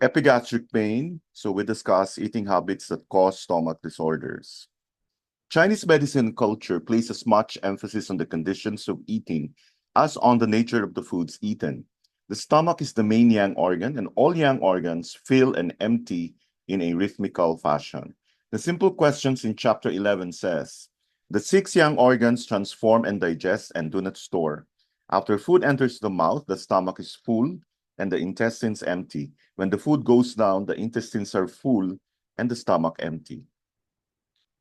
Epigastric pain. So we discuss eating habits that cause stomach disorders. Chinese medicine culture places much emphasis on the conditions of eating as on the nature of the foods eaten. The stomach is the main yang organ, and all yang organs fill and empty in a rhythmical fashion. The simple questions in chapter 11 says, the six yang organs transform and digest and do not store. After food enters the mouth, the stomach is full and the intestines empty. When the food goes down, the intestines are full and the stomach empty.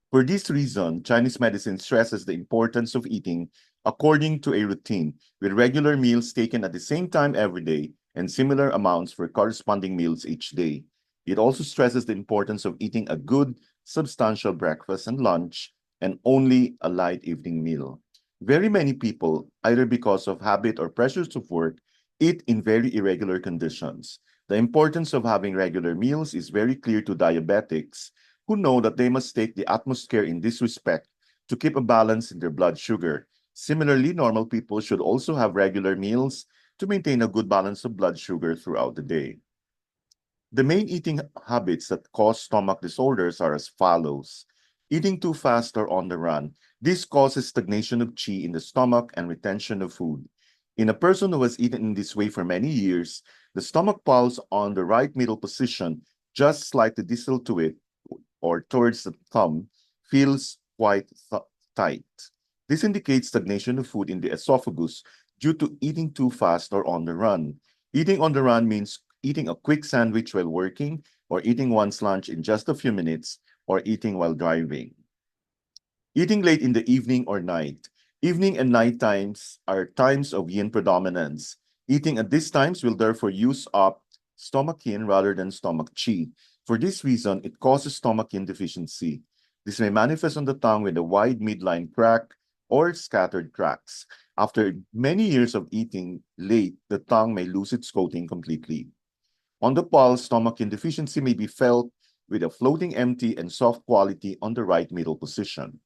For this reason, Chinese medicine stresses the importance of eating according to a routine, with regular meals taken at the same time every day and similar amounts for corresponding meals each day. It also stresses the importance of eating a good, substantial breakfast and lunch and only a light evening meal. Very many people, either because of habit or pressures of work, eat in very irregular conditions. The importance of having regular meals is very clear to diabetics who know that they must take the utmost care in this respect to keep a balance in their blood sugar. Similarly, normal people should also have regular meals to maintain a good balance of blood sugar throughout the day. The main eating habits that cause stomach disorders are as follows. Eating too fast or on the run. This causes stagnation of qi in the stomach and retention of food. In a person who has eaten in this way for many years, the stomach pulse on the right middle position, just slightly distal to it, or towards the thumb feels quite tight. This indicates stagnation of food in the esophagus due to eating too fast or on the run. Eating on the run means eating a quick sandwich while working, or eating one's lunch in just a few minutes, or eating while driving. Eating late in the evening or night. Evening and night times are times of yin predominance. Eating at these times will therefore use up stomach yin rather than stomach qi. For this reason, it causes stomach yin deficiency. This may manifest on the tongue with a wide midline crack or scattered cracks. After many years of eating late, the tongue may lose its coating completely. On the pulse, stomach yin deficiency may be felt with a floating empty and soft quality on the right middle position.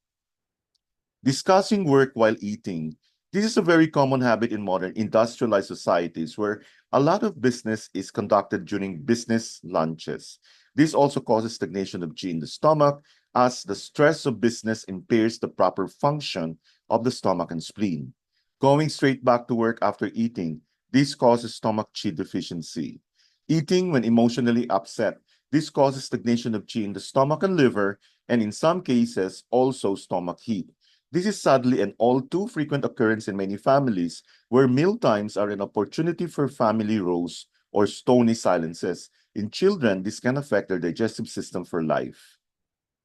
Discussing work while eating. This is a very common habit in modern industrialized societies where a lot of business is conducted during business lunches. This also causes stagnation of qi in the stomach as the stress of business impairs the proper function of the stomach and spleen. Going straight back to work after eating, this causes stomach qi deficiency. Eating when emotionally upset, this causes stagnation of qi in the stomach and liver, and in some cases, also stomach heat. This is sadly an all too frequent occurrence in many families where meal times are an opportunity for family rows or stony silences. In children, this can affect their digestive system for life.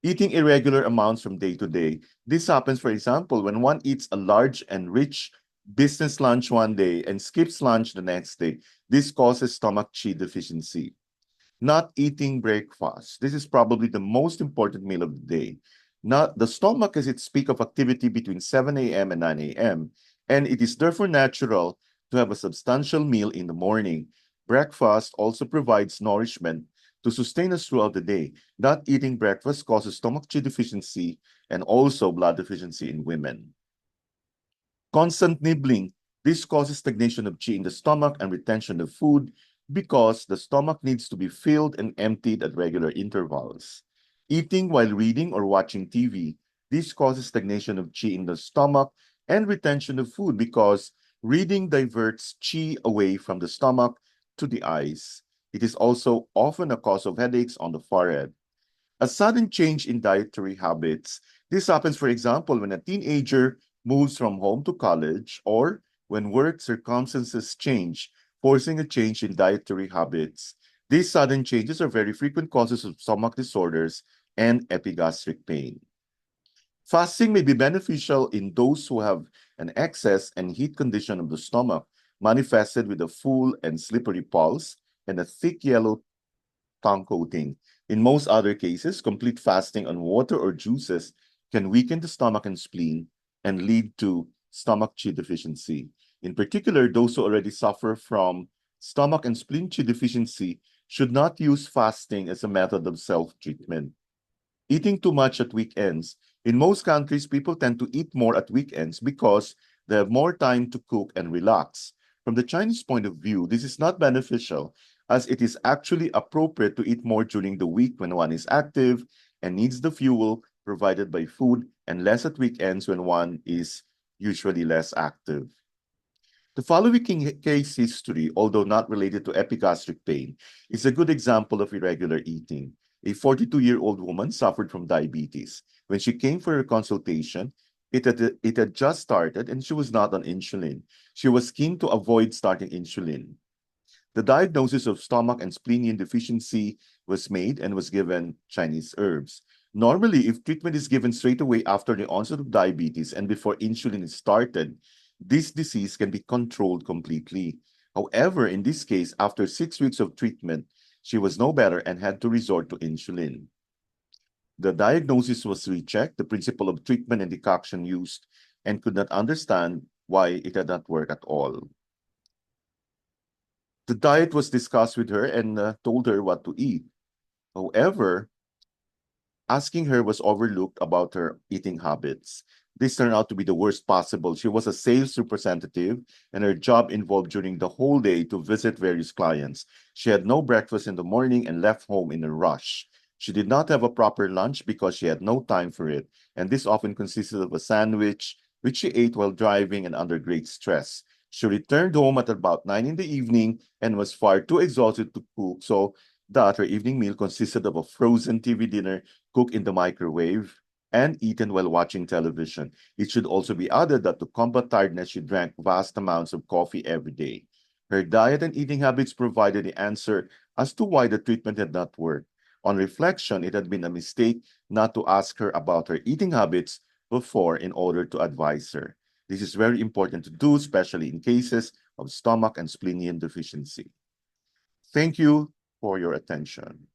Eating irregular amounts from day to day. This happens, for example, when one eats a large and rich business lunch one day and skips lunch the next day. This causes stomach qi deficiency. Not eating breakfast. This is probably the most important meal of the day. Not, the stomach is its peak of activity between 7 a.m. and 9 a.m., and it is therefore natural to have a substantial meal in the morning. Breakfast also provides nourishment to sustain us throughout the day. Not eating breakfast causes stomach qi deficiency and also blood deficiency in women. Constant nibbling. This causes stagnation of qi in the stomach and retention of food because the stomach needs to be filled and emptied at regular intervals. Eating while reading or watching TV. This causes stagnation of qi in the stomach and retention of food because reading diverts qi away from the stomach to the eyes. It is also often a cause of headaches on the forehead. A sudden change in dietary habits. This happens, for example, when a teenager moves from home to college or when work circumstances change, forcing a change in dietary habits. These sudden changes are very frequent causes of stomach disorders and epigastric pain. Fasting may be beneficial in those who have an excess and heat condition of the stomach, manifested with a full and slippery pulse and a thick yellow tongue coating. In most other cases, complete fasting on water or juices can weaken the stomach and spleen and lead to stomach qi deficiency. In particular, those who already suffer from stomach and spleen qi deficiency should not use fasting as a method of self-treatment. Eating too much at weekends. In most countries, people tend to eat more at weekends because they have more time to cook and relax. From the Chinese point of view, this is not beneficial as it is actually appropriate to eat more during the week when one is active and needs the fuel provided by food, and less at weekends when one is usually less active. The following case history, although not related to epigastric pain, is a good example of irregular eating. A 42-year-old woman suffered from diabetes. When she came for her consultation, it had just started and she was not on insulin. She was keen to avoid starting insulin. The diagnosis of stomach and spleen yin deficiency was made and was given Chinese herbs. Normally, if treatment is given straight away after the onset of diabetes and before insulin is started, this disease can be controlled completely. However, in this case, after 6 weeks of treatment, she was no better and had to resort to insulin. The diagnosis was rechecked, the principle of treatment and decoction used, and could not understand why it had not worked at all. The diet was discussed with her and told her what to eat. However, asking her was overlooked about her eating habits. This turned out to be the worst possible. She was a sales representative, and her job involved during the whole day to visit various clients. She had no breakfast in the morning and left home in a rush. She did not have a proper lunch because she had no time for it, and this often consisted of a sandwich, which she ate while driving and under great stress. She returned home at about 9 in the evening and was far too exhausted to cook, so that her evening meal consisted of a frozen TV dinner cooked in the microwave and eaten while watching television. It should also be added that to combat tiredness, she drank vast amounts of coffee every day. Her diet and eating habits provided the answer as to why the treatment had not worked. On reflection, it had been a mistake not to ask her about her eating habits before in order to advise her. This is very important to do, especially in cases of stomach and spleen deficiency. Thank you for your attention.